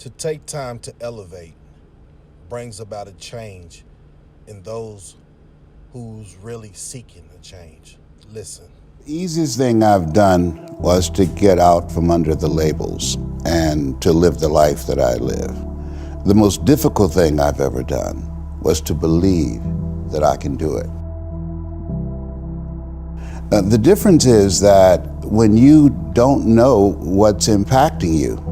To take time to elevate brings about a change in those who's really seeking a change. Listen. The easiest thing I've done was to get out from under the labels and to live the life that I live. The most difficult thing I've ever done was to believe that I can do it. The difference is that when you don't know what's impacting you,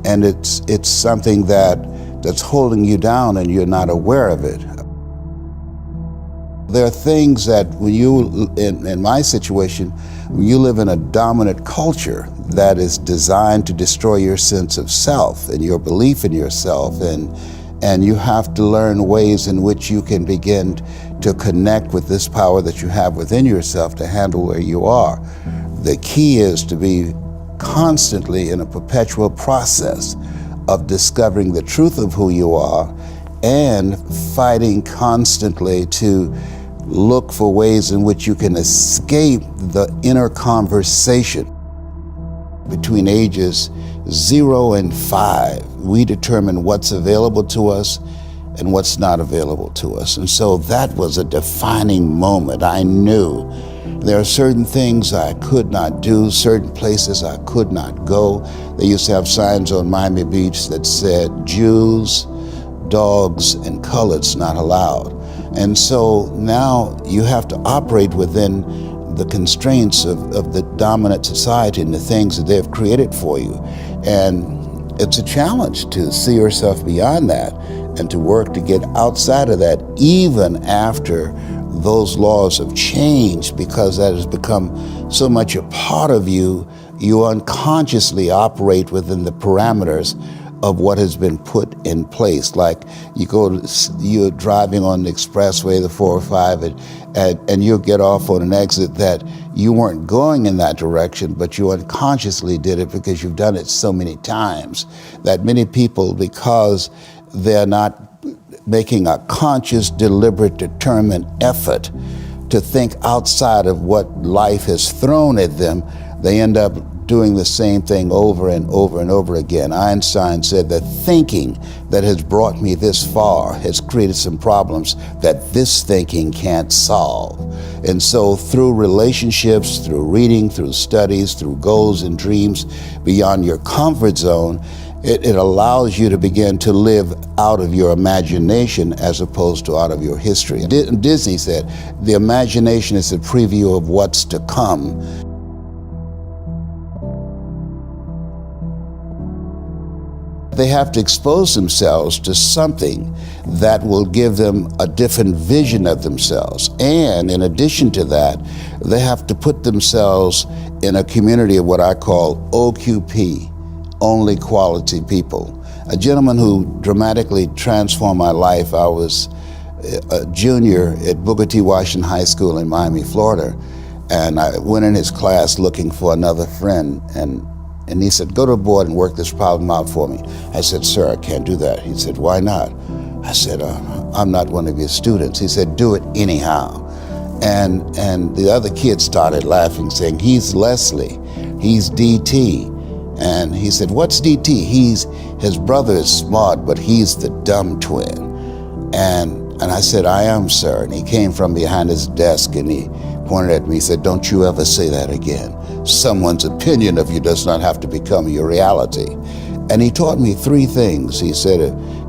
and it's something that's holding you down and you're not aware of it. There are things that when you, in my situation, when you live in a dominant culture that is designed to destroy your sense of self and your belief in yourself, and you have to learn ways in which you can begin to connect with this power that you have within yourself to handle where you are. The key is to be constantly in a perpetual process of discovering the truth of who you are and fighting constantly to look for ways in which you can escape the inner conversation. Between ages 0 and 5, we determine what's available to us and what's not available to us. And so that was a defining moment. I knew there are certain things I could not do, certain places I could not go. They used to have signs on Miami Beach that said, Jews, dogs, and coloreds not allowed. And so now you have to operate within the constraints of the dominant society and the things that they've created for you. And it's a challenge to see yourself beyond that and to work to get outside of that, even after those laws have changed, because that has become so much a part of you, you unconsciously operate within the parameters of what has been put in place. Like you're driving on the expressway, the 405, and you'll get off on an exit that you weren't going in that direction, but you unconsciously did it because you've done it so many times that many people, because they're not making a conscious, deliberate, determined effort to think outside of what life has thrown at them, they end up doing the same thing over and over and over again. Einstein said that thinking that has brought me this far has created some problems that this thinking can't solve. And so through relationships, through reading, through studies, through goals and dreams beyond your comfort zone, it allows you to begin to live out of your imagination as opposed to out of your history. Disney said, the imagination is a preview of what's to come. They have to expose themselves to something that will give them a different vision of themselves. And in addition to that, they have to put themselves in a community of what I call OQP, only quality people. A gentleman who dramatically transformed my life, I was a junior at Booker T. Washington High School in Miami, Florida, and I went in his class looking for another friend, and he said, go to the board and work this problem out for me. I said, sir, I can't do that. He said, why not? I said, I'm not one of your students. He said, do it anyhow. And the other kids started laughing, saying, he's Leslie, he's DT. And he said, what's DT? His brother is smart, but he's the dumb twin. And I said, I am, sir. And he came from behind his desk and he pointed at me, he said, don't you ever say that again. Someone's opinion of you does not have to become your reality. And he taught me 3 things. He said,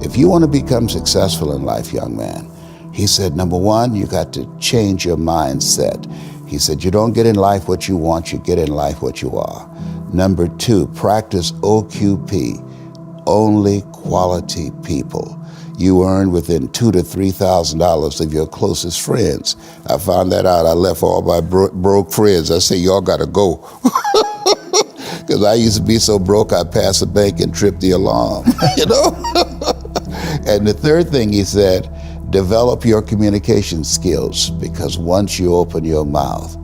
if you want to become successful in life, young man, he said, number 1, you got to change your mindset. He said, you don't get in life what you want, you get in life what you are. Number 2, practice OQP, only quality people. You earn within $2,000 to $3,000 of your closest friends. I found that out. I left all my broke friends. I said, y'all gotta go. Because I used to be so broke, I'd pass a bank and trip the alarm, you know? And the 3rd thing he said, develop your communication skills, because once you open your mouth,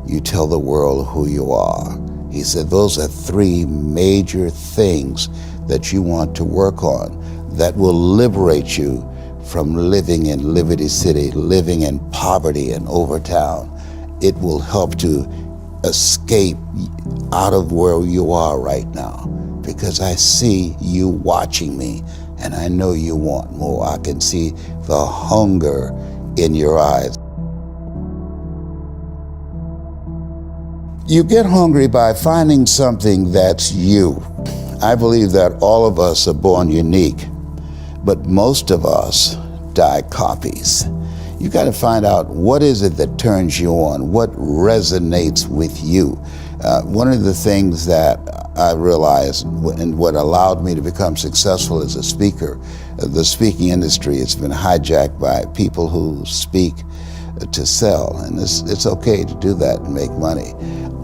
you tell the world who you are. He said, those are 3 major things that you want to work on that will liberate you from living in Liberty City, living in poverty in Overtown. It will help to escape out of where you are right now, because I see you watching me, and I know you want more. I can see the hunger in your eyes. You get hungry by finding something that's you. I believe that all of us are born unique, but most of us die copies. You got to find out what is it that turns you on, what resonates with you. One of the things that I realized and what allowed me to become successful as a speaker, the speaking industry has been hijacked by people who speak to sell, and it's okay to do that and make money.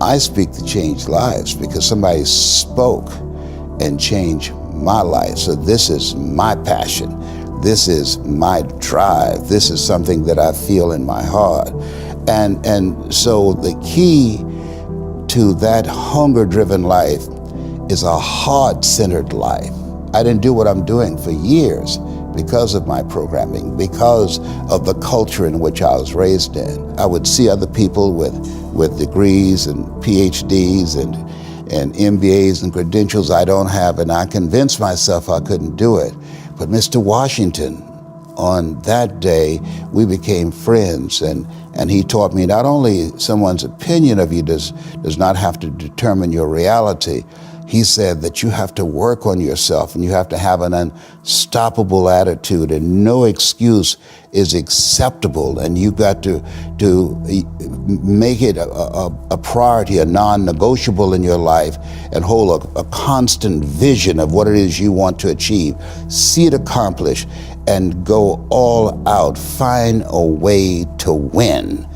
I speak to change lives because somebody spoke and changed my life. So this is my passion. This is my drive. This is something that I feel in my heart. And so the key to that hunger-driven life is a heart-centered life. I didn't do what I'm doing for years because of my programming, because of the culture in which I was raised in. I would see other people with degrees and PhDs and MBAs and credentials I don't have, and I convinced myself I couldn't do it. But Mr. Washington, on that day, we became friends, and he taught me not only someone's opinion of you does not have to determine your reality. He said that you have to work on yourself and you have to have an unstoppable attitude, and no excuse is acceptable, and you got to make it a priority, a non-negotiable in your life, and hold a constant vision of what it is you want to achieve. See it accomplished and go all out. Find a way to win.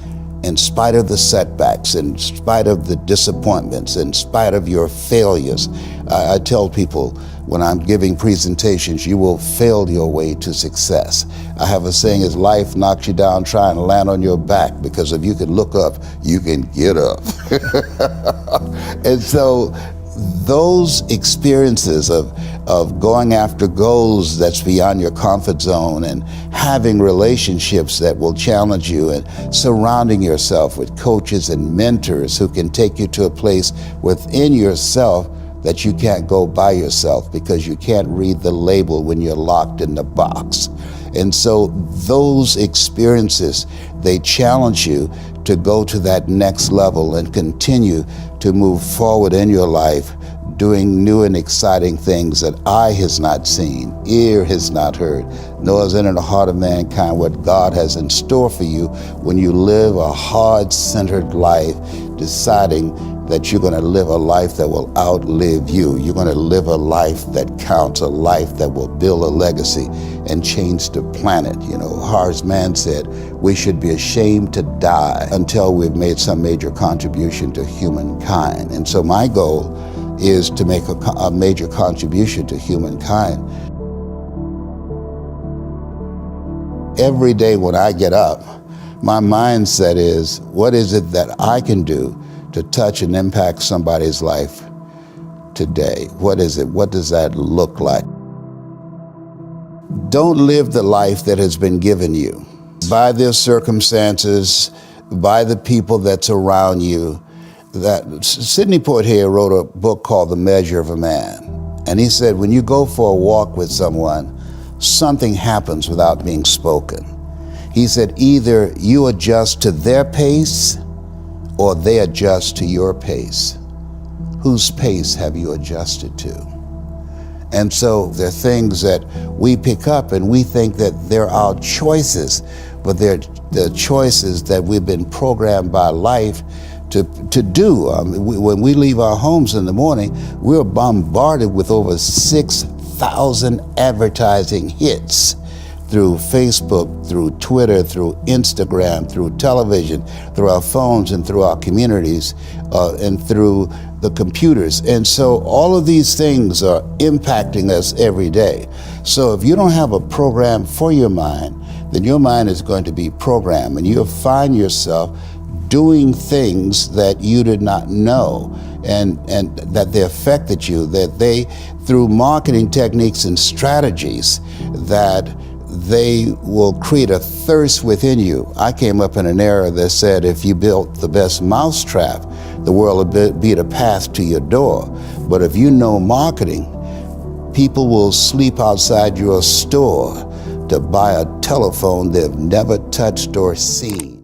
In spite of the setbacks, in spite of the disappointments, in spite of your failures. I tell people when I'm giving presentations, you will fail your way to success. I have a saying, is life knocks you down, try and land on your back, because if you can look up, you can get up. And so those experiences of going after goals that's beyond your comfort zone, and having relationships that will challenge you, and surrounding yourself with coaches and mentors who can take you to a place within yourself that you can't go by yourself because you can't read the label when you're locked in the box. And so those experiences, they challenge you to go to that next level and continue to move forward in your life, doing new and exciting things that eye has not seen, ear has not heard, nor has entered the heart of mankind what God has in store for you when you live a heart-centered life, deciding that you're going to live a life that will outlive you. You're going to live a life that counts, a life that will build a legacy and change the planet. You know, Horace Mann said, we should be ashamed to die until we've made some major contribution to humankind. And so my goal is to make a major contribution to humankind. Every day when I get up, my mindset is, what is it that I can do to touch and impact somebody's life today? What is it? What does that look like? Don't live the life that has been given you by their circumstances, by the people that's around you. That Sidney Poitier wrote a book called The Measure of a Man. And he said, when you go for a walk with someone, something happens without being spoken. He said, either you adjust to their pace or they adjust to your pace. Whose pace have you adjusted to? And so there are things that we pick up and we think that they're our choices, but they're the choices that we've been programmed by life to do. When we leave our homes in the morning, we're bombarded with over 6,000 advertising hits through Facebook, through Twitter, through Instagram, through television, through our phones and through our communities, and through the computers. And so all of these things are impacting us every day. So if you don't have a program for your mind, then your mind is going to be programmed, and you'll find yourself doing things that you did not know, and that they affected you, that they, through marketing techniques and strategies, that they will create a thirst within you. I came up in an era that said if you built the best mousetrap, the world will be the path to your door. But if you know marketing, people will sleep outside your store to buy a telephone they've never touched or seen.